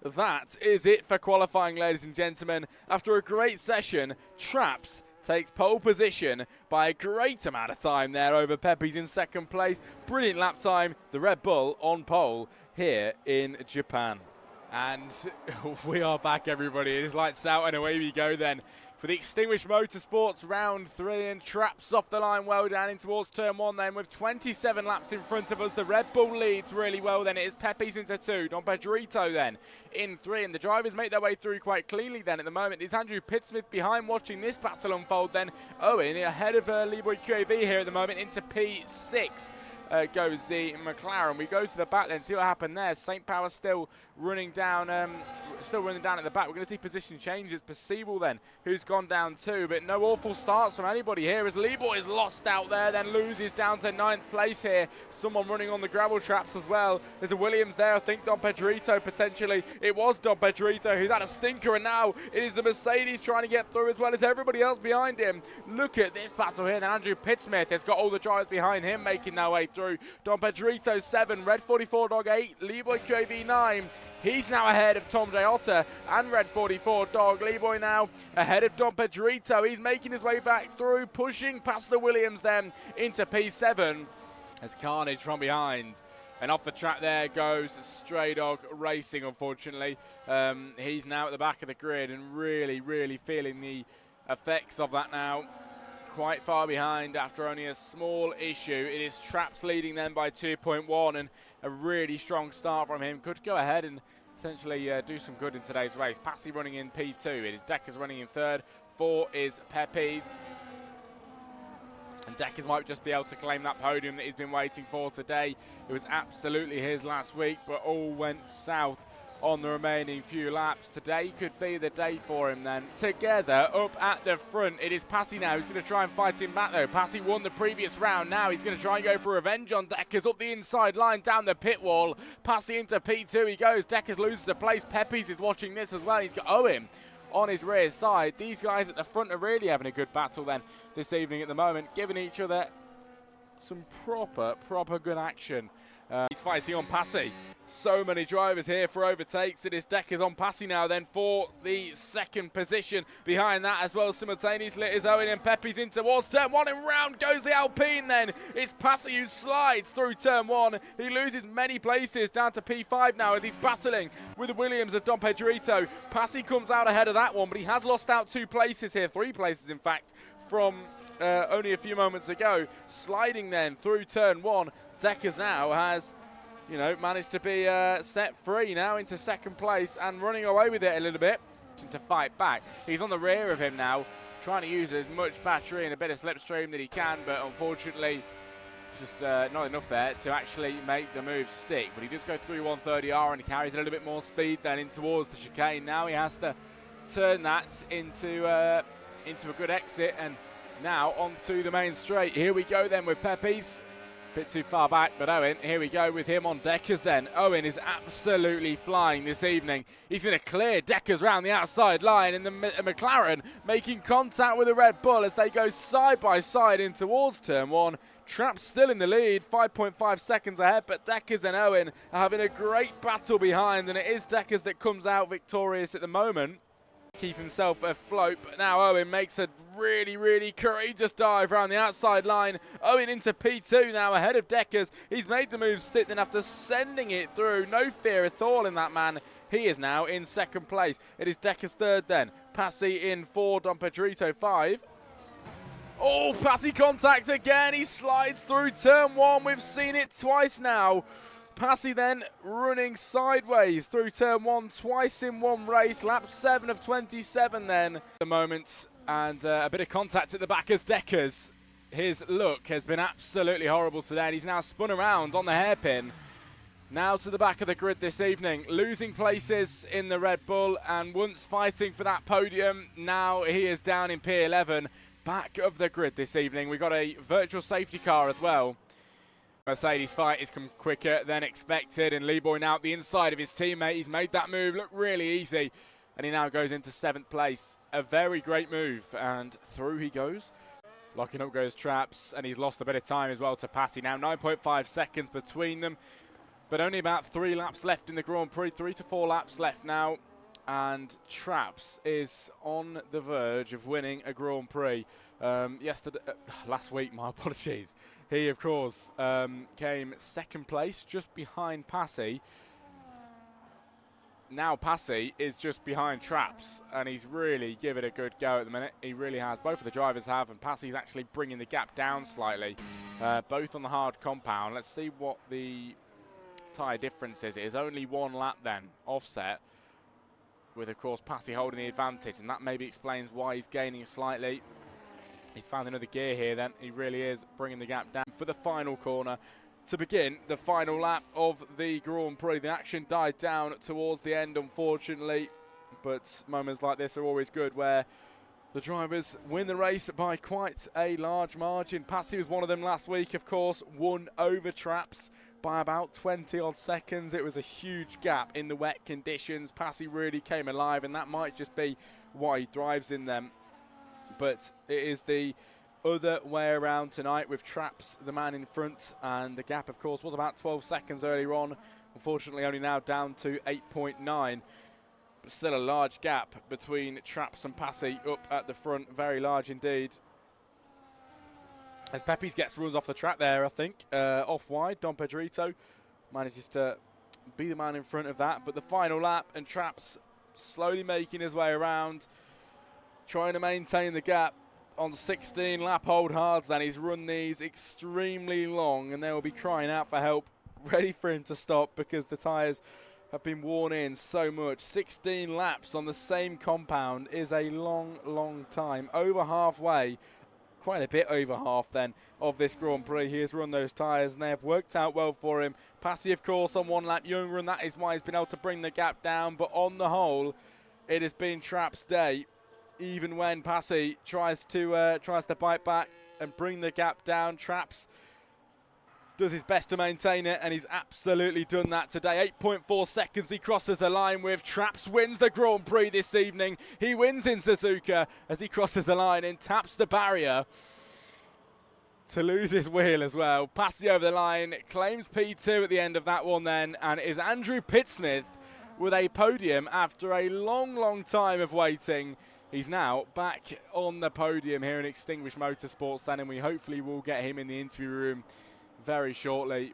that is it for qualifying, ladies and gentlemen. After a great session, Traps takes pole position by a great amount of time there over Pepe's in second place. Brilliant lap time, the Red Bull on pole here in Japan. And we are back, everybody. It is lights out and away we go then for the Extinguished Motorsports round 3, and Traps off the line well down in towards turn 1 then with 27 laps in front of us. The Red Bull leads really well then. It is Pepe's into 2, Don Pedrito then in 3, and the drivers make their way through quite cleanly then at the moment. It's Andrew Pittsmith behind watching this battle unfold then. Owen ahead of Leeboy QAV here at the moment into P6. Goes the McLaren. We go to the back then, see what happened there. St. Power still running down at the back. We're going to see position changes. Perceivable then, who's gone down too, but no awful starts from anybody here as Leeboy is lost out there, then loses down to 9th place here. Someone running on the gravel traps as well. There's a Williams there, I think Don Pedrito potentially. It was Don Pedrito who's had a stinker, and now it is the Mercedes trying to get through as well as everybody else behind him. Look at this battle here. Then Andrew Pittsmith has got all the drivers behind him making their way through. Don Pedrito 7, Red 44 Dog 8, Leeboy QAV 9. He's now ahead of Tom J. Otter and Red 44 Dog. Leeboy now ahead of Don Pedrito. He's making his way back through, pushing past the Williams then into P7 as Carnage from behind. And off the track there goes Stray Dog Racing, unfortunately. He's now at the back of the grid and really feeling the effects of that now. Quite far behind after only a small issue. It is Traps leading them by 2.1, and a really strong start from him. Could go ahead and essentially do some good in today's race. Passy running in P2. It is Deckers running in 3rd. 4 is Pepe's. And Deckers might just be able to claim that podium that he's been waiting for today. It was absolutely his last week, but all went south on the remaining few laps. Today could be the day for him then. Together up at the front, it is Passy now who's going to try and fight him back though. Passy won the previous round. Now he's going to try and go for revenge on Deckers up the inside line down the pit wall. Passy into P2 he goes. Deckers loses a place. Pepe's is watching this as well. He's got Owen on his rear side. These guys at the front are really having a good battle then this evening at the moment, giving each other some proper good action. He's fighting on Passy. So many drivers here for overtakes. It is Deckers on Passy now then for the 2nd position. Behind that as well simultaneously is Owen, and Pepe's in towards turn 1, and round goes the Alpine then. It's Passy who slides through turn 1. He loses many places down to P5 now as he's battling with the Williams of Don Pedrito. Passy comes out ahead of that one, but he has lost out 2 places here, 3 places in fact, from only a few moments ago. Sliding then through turn 1. Deckers now has, managed to be set free now into 2nd place and running away with it a little bit to fight back. He's on the rear of him now, trying to use as much battery and a bit of slipstream that he can, but unfortunately just not enough there to actually make the move stick. But he does go through 130R and he carries a little bit more speed then in towards the chicane. Now he has to turn that into a good exit, and now onto the main straight. Here we go then with Pepe's. Bit too far back, but Owen, here we go with him on Deckers then. Owen is absolutely flying this evening. He's going to clear Deckers round the outside line, and the McLaren making contact with the Red Bull as they go side by side in towards turn 1. Traps still in the lead, 5.5 seconds ahead, but Deckers and Owen are having a great battle behind, and it is Deckers that comes out victorious at the moment. Keep himself afloat, but now Owen makes a really courageous dive around the outside line. Owen into P2 now ahead of Deckers. He's made the move stick then after sending it through. No fear at all in that man. He is now in 2nd place. It is Deckers 3rd then. Passy in 4, Don Pedrito 5. Oh, Passy contact again. He slides through turn 1. We've seen it twice now. Passy then running sideways through turn 1 twice in one race. Lap 7 of 27 then. At the moment, and a bit of contact at the back as Deckers. His look has been absolutely horrible today, and he's now spun around on the hairpin. Now to the back of the grid this evening, losing places in the Red Bull, and once fighting for that podium, now he is down in P11. Back of the grid this evening. We've got a virtual safety car as well. Mercedes fight has come quicker than expected, and Leeboy now at the inside of his teammate. He's made that move look really easy, and he now goes into 7th place. A very great move, and through he goes. Locking up goes Traps, and he's lost a bit of time as well to Passy. Now 9.5 seconds between them. But only about 3 laps left in the Grand Prix, 3 to 4 laps left now. And Traps is on the verge of winning a Grand Prix. Last week, my apologies. He, of course, came second place, just behind Passy. Now Passy is just behind Traps, and he's really given it a good go at the minute. He really has. Both of the drivers have, and Passy's actually bringing the gap down slightly, both on the hard compound. Let's see what the tyre difference is. It is only 1 lap then, offset, with, of course, Passy holding the advantage, and that maybe explains why he's gaining slightly. He's found another gear here then. He really is bringing the gap down for the final corner. To begin the final lap of the Grand Prix. The action died down towards the end, unfortunately, but moments like this are always good where the drivers win the race by quite a large margin. Passy was one of them last week, of course, won over Traps by about 20 odd seconds. It was a huge gap in the wet conditions. Passy really came alive, and that might just be why he thrives in them. But it is the other way around tonight, with Traps the man in front, and the gap, of course, was about 12 seconds earlier on. Unfortunately, only now down to 8.9. But still a large gap between Traps and Passy up at the front. Very large indeed. As Peppies gets runs off the track there, I think. Off wide, Dom Pedrito manages to be the man in front of that. But the final lap, and Traps slowly making his way around, trying to maintain the gap on 16 lap hold hards. Then he's run these extremely long, and they will be crying out for help, ready for him to stop, because the tyres have been worn in so much. 16 laps on the same compound is a long time. Over halfway, quite a bit over half then, of this Grand Prix. He has run those tyres, and they have worked out well for him. Passy, of course, on 1 lap younger, and that is why he's been able to bring the gap down. But on the whole, it has been Traps' day. Even when Passy tries to bite back and bring the gap down, Traps does his best to maintain it, and he's absolutely done that today. 8.4 seconds he crosses the line with. Traps wins the Grand Prix this evening. He wins in Suzuka as he crosses the line and taps the barrier to lose his wheel as well. Passy over the line, claims P2 at the end of that one then, and it is Andrew Pittsmith with a podium after a long time of waiting. He's now back on the podium here in Extinguished Motorsports then, and we hopefully will get him in the interview room very shortly.